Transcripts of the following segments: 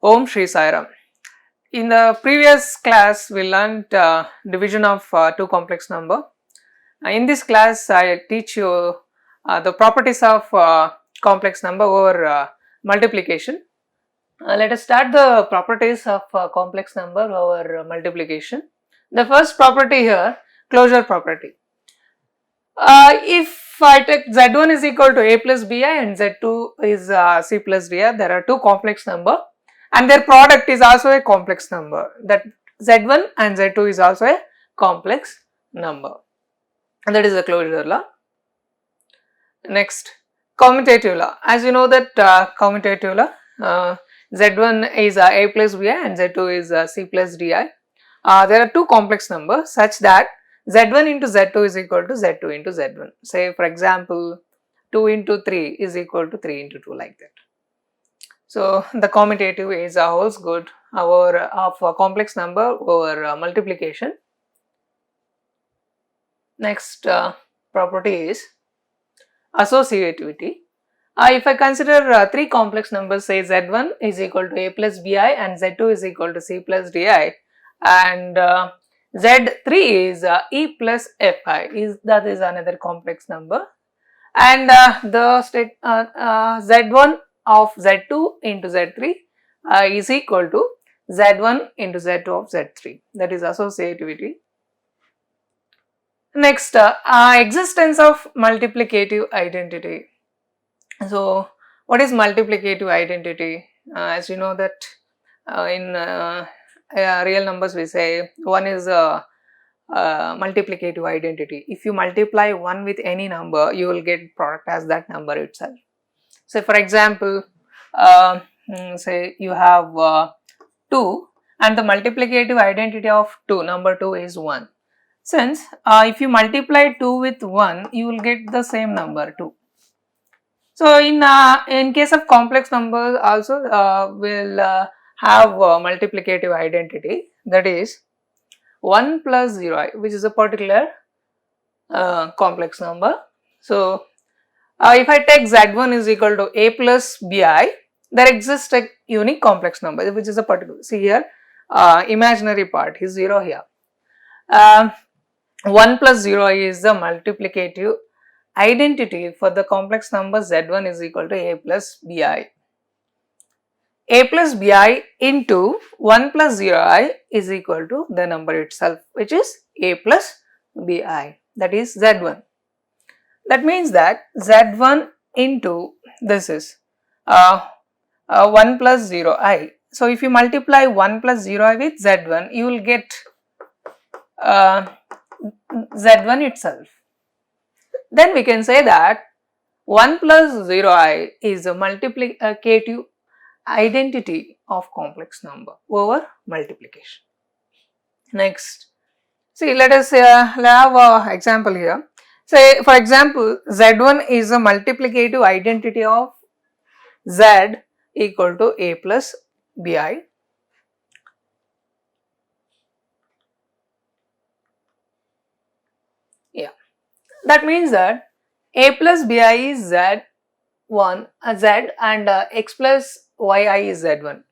Om Shri Sai Ram. In the previous class, we learned division of two complex number. In this class, I teach you the properties of complex number over multiplication. Let us start the properties of complex number over multiplication. The first property here, closure property. If I take z1 is equal to a plus bi and z2 is c plus di, there are two complex number and their product is also a complex number. That z1 and z2 is also a complex number, and that is the closure law. Next, commutative law. As you know that commutative law, z1 is a plus bi and z2 is c plus di. There are two complex numbers such that z1 into z2 is equal to z2 into z1. Say for example, 2 into 3 is equal to 3 into 2, like that. So the commutative is holds good of a complex number over multiplication. Next property is associativity. If I consider three complex numbers, say z1 is equal to a plus bi and z2 is equal to c plus di, and z3 is e plus fi, that is another complex number, and the state z1 of z2 into z3 is equal to z1 into z2 of z3, that is associativity. Next, existence of multiplicative identity. So what is multiplicative identity? As you know that in real numbers we say one is a multiplicative identity. If you multiply 1 with any number, you will get product as that number itself. So for example, say you have 2 and the multiplicative identity of number 2 is 1. Since if you multiply 2 with 1, you will get the same number 2. So in case of complex numbers also will have multiplicative identity, that is 1 plus 0, which is a particular complex number. So if I take z1 is equal to a plus bi, there exists a unique complex number which is a particular, see here imaginary part is 0 here. 1 plus 0 is the multiplicative identity for the complex number z1 is equal to a plus bi. A plus bi into 1 plus 0i is equal to the number itself, which is a plus bi, that is z1. That means that z1 into this is 1 plus 0i. So if you multiply 1 plus 0i with z1, you will get z1 itself. Then we can say that 1 plus 0i is a multiplicative identity of complex number over multiplication. Next, see, let us have an example here. Say for example, z1 is a multiplicative identity of z equal to a plus bi. Yeah, that means that a plus bi is z1 z and x plus yi is z1,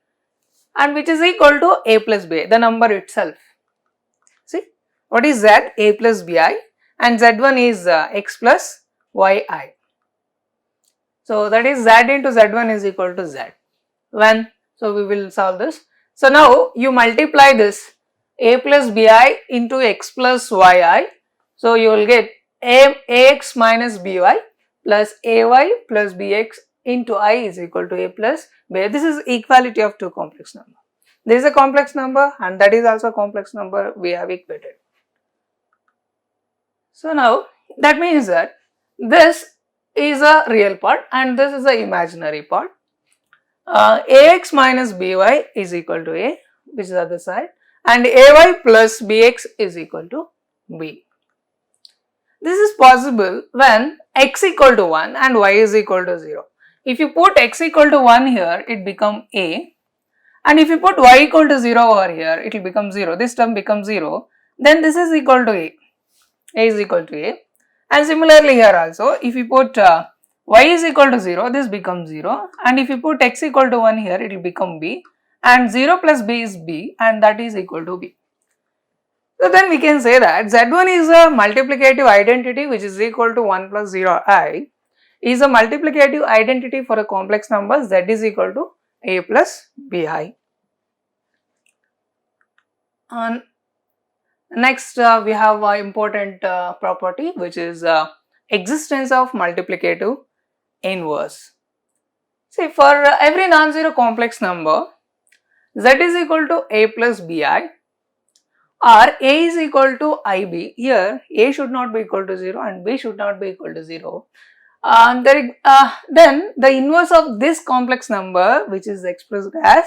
and which is equal to a plus bi, the number itself. See, what is z? A plus bi, and z1 is x plus yi. So that is z into z1 is equal to z. When? So we will solve this. So now you multiply this a plus bi into x plus yi. So you will get ax minus by plus ay plus bx into I is equal to a plus b. This is equality of two complex number. This is a complex number and that is also a complex number, we have equated. So now that means that this is a real part and this is the imaginary part. Ax minus by is equal to a, which is the other side, and ay plus bx is equal to b. This is possible when x equal to 1 and y is equal to 0. If you put x equal to 1 here, it becomes a, and if you put y equal to 0 over here, it will become 0. This term becomes 0. Then this is equal to a is equal to a, and similarly here also, if you put y is equal to 0, this becomes 0, and if you put x equal to 1 here, it will become b, and 0 plus b is b, and that is equal to b. So then we can say that Z1 is a multiplicative identity which is equal to 1 plus 0i, is a multiplicative identity for a complex number z is equal to a plus bi. And next we have an important property which is existence of multiplicative inverse. See, for every non-zero complex number z is equal to a plus bi, or a is equal to ib. Here a should not be equal to 0 and b should not be equal to 0. Then the inverse of this complex number, which is expressed as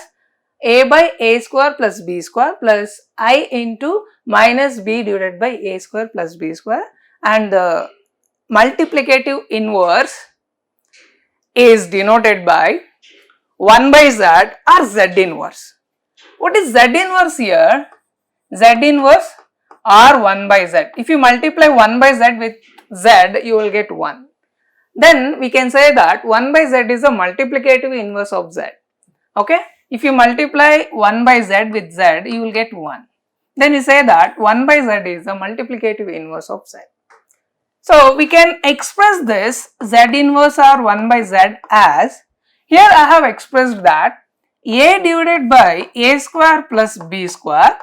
a by a square plus b square plus I into minus b divided by a square plus b square, and the multiplicative inverse is denoted by 1 by z or z inverse. What is z inverse here? Z inverse or 1 by z. If you multiply 1 by z with z, you will get 1. Then we can say that 1 by z is a multiplicative inverse of z. Okay. If you multiply 1 by z with z, you will get 1. Then we say that 1 by z is a multiplicative inverse of z. So we can express this z inverse or 1 by z as, here I have expressed that a divided by a square plus b square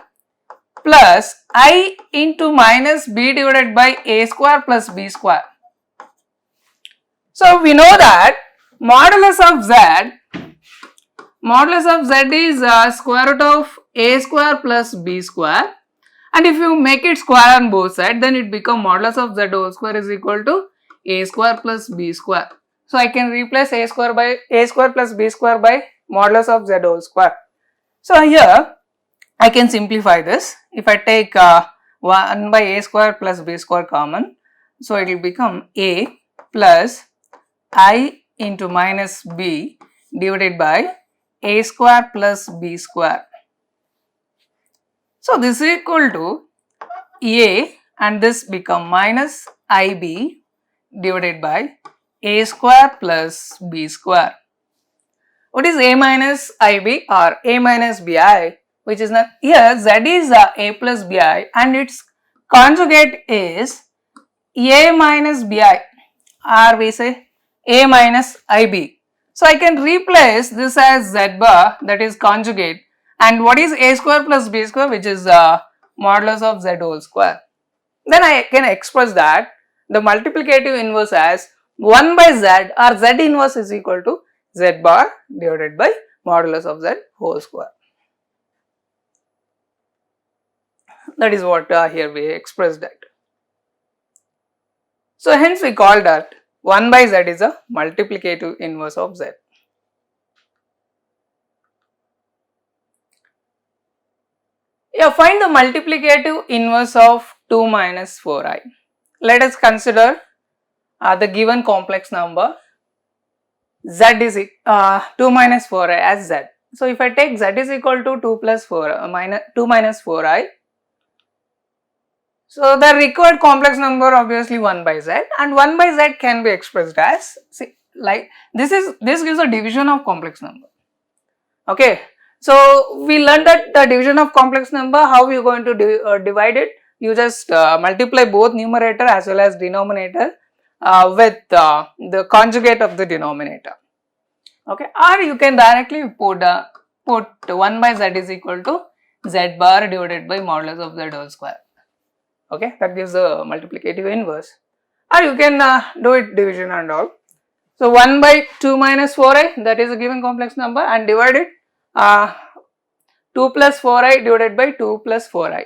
plus I into minus b divided by a square plus b square. So we know that modulus of z is square root of a square plus b square, and if you make it square on both sides, then it becomes modulus of z whole square is equal to a square plus b square. So I can replace a square plus b square by modulus of z whole square. So here I can simplify this. If I take 1 by a square plus b square common, so it will become a plus I into minus b divided by a square plus b square. So this is equal to a, and this become minus ib divided by a square plus b square. What is a minus ib or a minus bi? Which is not, here z is a plus bi and its conjugate is a minus bi, or we say a minus ib. So I can replace this as z bar, that is conjugate, and what is a square plus b square, which is modulus of z whole square. Then I can express that the multiplicative inverse as 1 by z or z inverse is equal to z bar divided by modulus of z whole square. That is what here we expressed that. So hence we call that 1 by z is a multiplicative inverse of z. Yeah, find the multiplicative inverse of 2 minus 4i. Let us consider the given complex number z is 2 minus 4i as z. So if I take z is equal to 2 plus 4 minus 2 minus 4i, so the required complex number obviously 1 by z, and 1 by z can be expressed as, see, like this gives a division of complex number. Okay, so we learned that the division of complex number, how you are going to divide it. You just multiply both numerator as well as denominator with the conjugate of the denominator. Okay, or you can directly put 1 by z is equal to z bar divided by modulus of z whole square. Okay, that gives the multiplicative inverse, or you can do it division and all. So 1 by 2 minus 4i, that is a given complex number, and divide it 2 plus 4i divided by 2 plus 4i.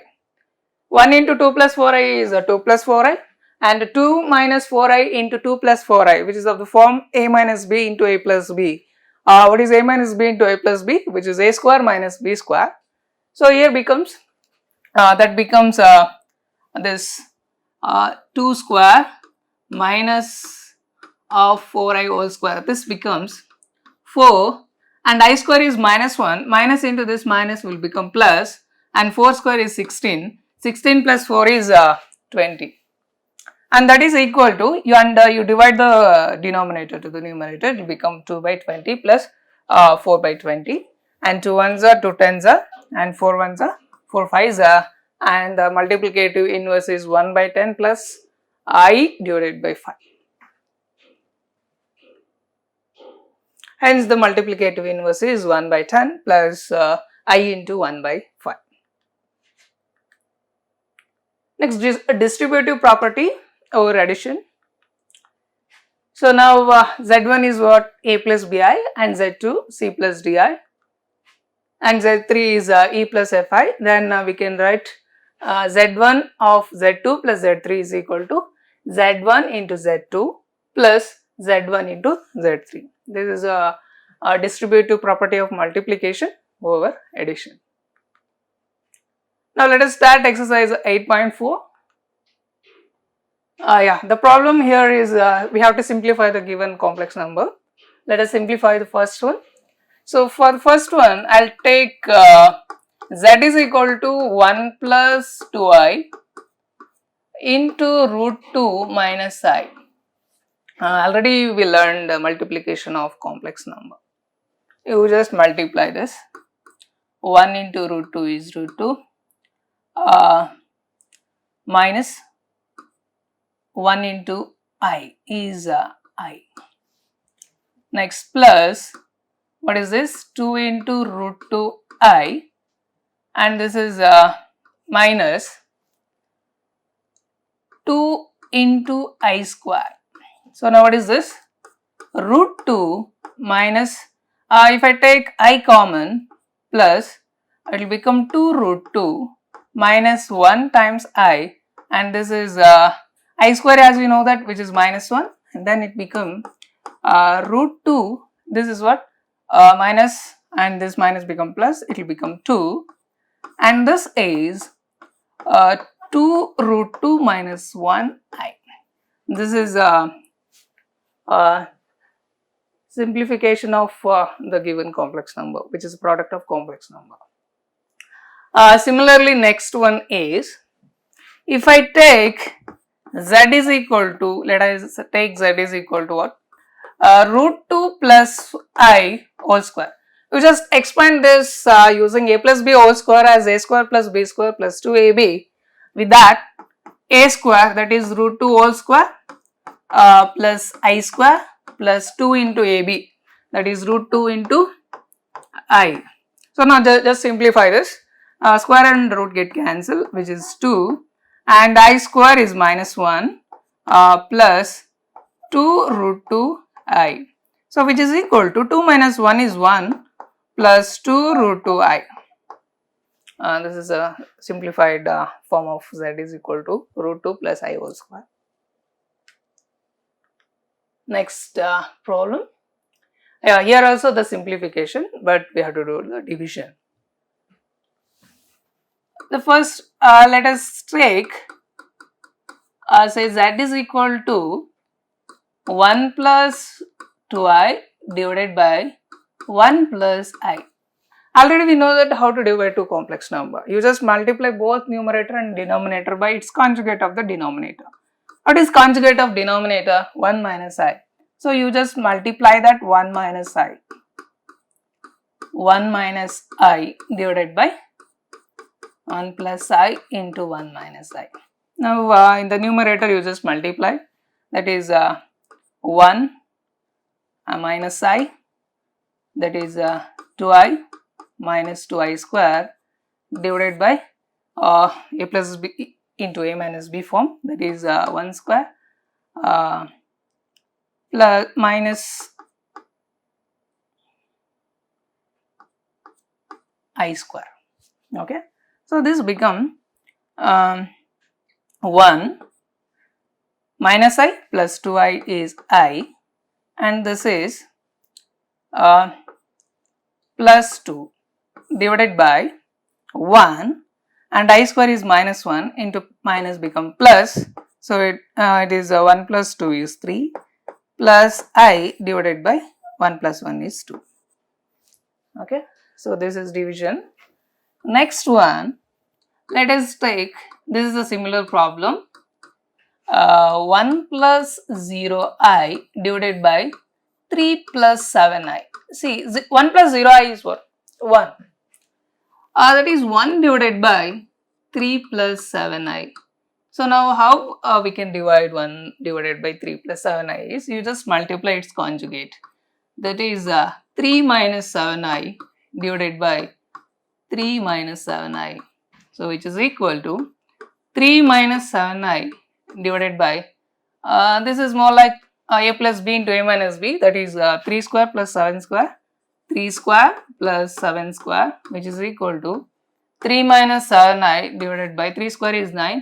1 into 2 plus 4i is 2 plus 4i, and 2 minus 4i into 2 plus 4i, which is of the form a minus b into a plus b. What is a minus b into a plus b? Which is a square minus b square. So here becomes that becomes this 2 square minus of 4i whole square. This becomes 4, and I square is minus 1, minus into this minus will become plus, and 4 square is 16, 16 plus 4 is 20, and that is equal to, you divide the denominator to the numerator, it will become 2 by 20 plus 4 by 20. and 2 ones are 2 tens are, and 4 ones are 4 fives are, and the multiplicative inverse is 1 by 10 plus I divided by 5. Hence the multiplicative inverse is 1 by 10 plus I into 1 by 5. Next, distributive property over addition. So now Z1 is what? A plus Bi, and Z2 C plus Di, and Z3 is E plus Fi. Then we can write Z1 of Z2 plus Z3 is equal to Z1 into Z2 plus Z1 into Z3. This is a distributive property of multiplication over addition. Now let us start exercise 8.4. The problem here is we have to simplify the given complex number. Let us simplify the first one. So for the first one, I'll take Z is equal to 1 plus 2i into root 2 minus I. Already we learned the multiplication of complex number. You just multiply this. 1 into root 2 is root 2 minus 1 into I is I. Next plus, what is this? 2 into root 2 I, and this is minus 2 into I square. So now what is this? Root 2 minus, if I take I common, plus it will become 2 root 2 minus 1 times I, and this is I square, as we know that, which is minus 1, and then it become root 2, this is what? Minus, and this minus become plus, it will become 2, and this is 2 root 2 minus 1 I. This is simplification of the given complex number, which is a product of complex number. Similarly, next one is, if I take Z is equal to, let us take Z is equal to what? Root 2 plus I whole square. You just expand this using a plus b whole square as a square plus b square plus 2ab. With that, a square, that is root 2 whole square plus I square plus 2 into ab, that is root 2 into I. So now just simplify this. Square and root get cancelled, which is 2, and I square is minus 1 plus 2 root 2 I. So which is equal to 2 minus 1 is 1 plus 2 root 2 I. This is a simplified form of Z is equal to root 2 plus I whole square. Next problem. Here also the simplification, but we have to do the division. The first, let us take, say Z is equal to 1 plus 2i divided by 1 plus I. Already we know that how to divide two complex number. You just multiply both numerator and denominator by its conjugate of the denominator. What is conjugate of denominator? 1 minus I. So you just multiply that 1 minus I. 1 minus I divided by 1 plus I into 1 minus I. Now in the numerator you just multiply, that is 1 minus I, that is 2i minus 2i square divided by a plus b into a minus b form, that is 1 square plus minus I square. Okay, so this become 1 minus I plus 2i is I, and this is plus 2 divided by 1, and I square is minus 1 into minus become plus, so it is 1 plus 2 is 3 plus I divided by 1 plus 1 is 2. Okay, so this is division. Next one, let us take, this is a similar problem, 1 plus 0i divided by 3 plus 7i. See, 1 plus 0i is what? 1. That is 1 divided by 3 plus 7i. So now how we can divide 1 divided by 3 plus 7i is you just multiply its conjugate. That is 3 minus 7i divided by 3 minus 7i. So which is equal to 3 minus 7i divided by, this is more like a plus b into a minus b, that is 3 square plus 7 square, 3 square plus 7 square, which is equal to 3 minus 7i divided by 3 square is 9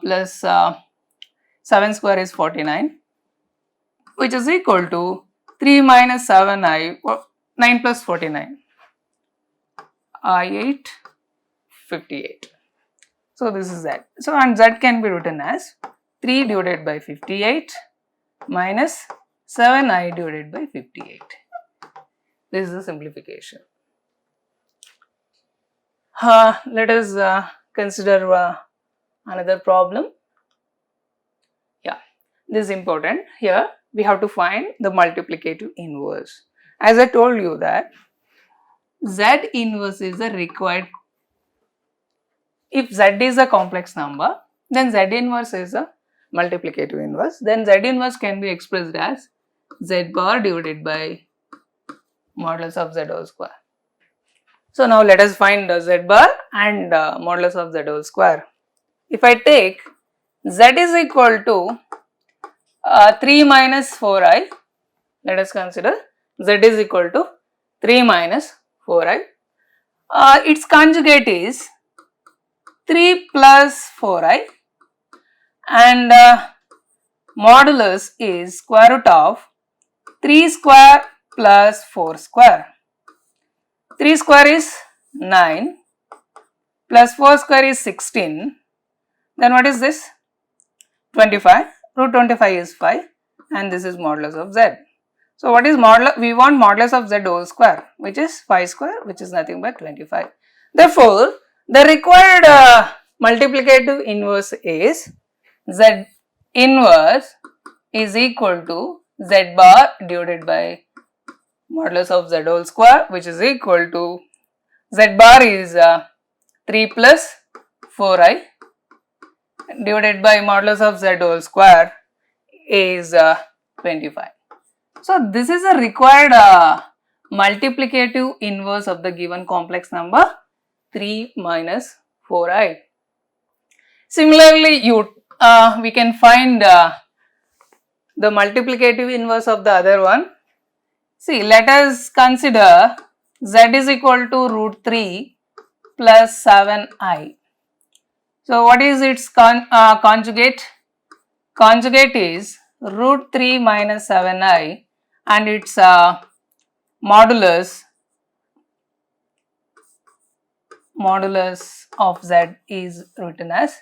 plus 7 square is 49, which is equal to 3 minus 7i, 9 plus 49, 8, 58. So this is z. So and z can be written as 3 divided by 58 minus 7i divided by 58. This is the simplification. Let us consider another problem. Yeah, this is important. Here we have to find the multiplicative inverse. As I told you that z inverse is the required. If z is a complex number, then z inverse is a multiplicative inverse. Then z inverse can be expressed as z bar divided by modulus of z whole square. So now let us find z bar and modulus of z whole square. If I take z is equal to 3 minus 4i, let us consider z is equal to 3 minus 4i. Its conjugate is 3 plus 4i and modulus is square root of 3 square plus 4 square. 3 square is 9 plus 4 square is 16. Then what is this? 25. Root 25 is 5 and this is modulus of z. So what is modulus? We want modulus of z whole square, which is 5 square, which is nothing but 25. Therefore, the required multiplicative inverse is z inverse is equal to z bar divided by modulus of z whole square, which is equal to z bar is 3 plus 4i divided by modulus of z whole square is 25. So this is a required multiplicative inverse of the given complex number 3 minus 4i. Similarly, we can find the multiplicative inverse of the other one. See, let us consider z is equal to root 3 plus 7i. So what is its conjugate? Conjugate is root 3 minus 7i and its modulus of z is written as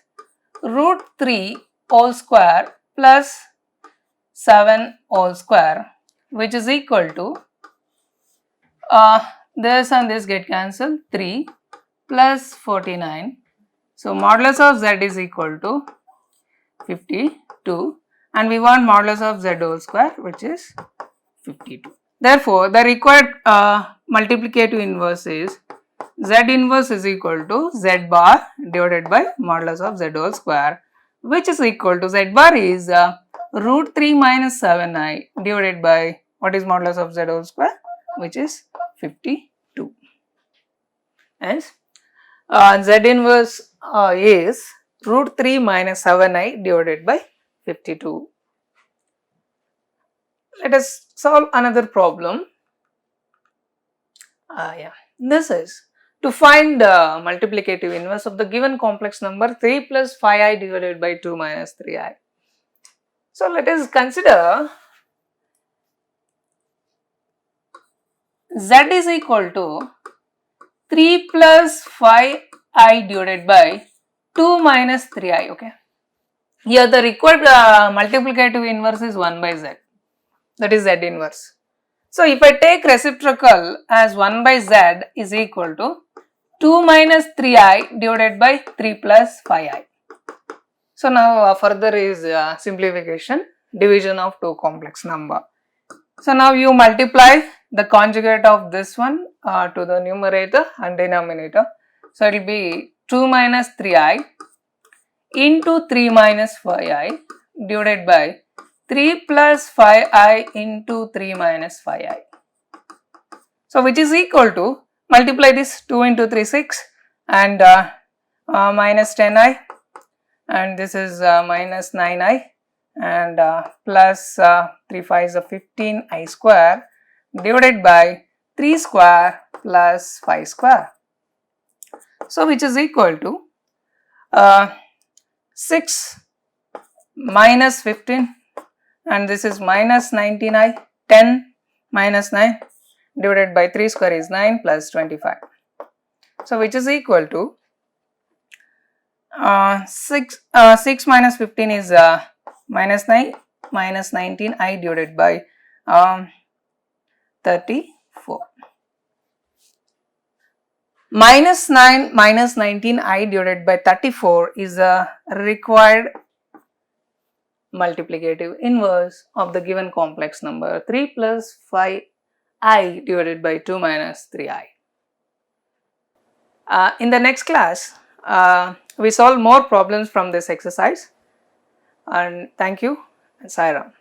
root 3 whole square plus 7 whole square, which is equal to this and this get cancelled, 3 plus 49. So modulus of z is equal to 52 and we want modulus of z whole square, which is 52. Therefore, the required multiplicative inverse is z inverse is equal to z bar divided by modulus of z whole square, which is equal to z bar is root 3 minus 7i divided by what is modulus of z whole square, which is 52. Hence, z inverse is root 3 minus 7i divided by 52. Let us solve another problem. This is to find the multiplicative inverse of the given complex number 3 plus 5i divided by 2 minus 3i. So let us consider z is equal to 3 plus 5i divided by 2 minus 3i. Okay. Here the required multiplicative inverse is 1 by z, that is z inverse. So if I take reciprocal as 1 by z is equal to 2 minus 3i divided by 3 plus 5i. So now further is simplification, division of two complex number. So now you multiply the conjugate of this one to the numerator and denominator. So it will be 2 minus 3i into 3 minus 5i divided by 3 plus 5i into 3 minus 5i. So which is equal to, multiply this 2 into 3 6 and minus 10i, and this is minus 9i, and plus 3 5 is a 15i square divided by 3 square plus 5 square. So which is equal to 6 minus 15, and this is minus 19i, 10 minus 9 divided by 3 square is 9 plus 25. So which is equal to 6 minus 15 is minus 9 minus 19i divided by 34. Minus 9 minus 19i divided by 34 is a required multiplicative inverse of the given complex number 3 plus 5i divided by 2 minus 3i. In the next class, we solve more problems from this exercise, and thank you and Sai Ram.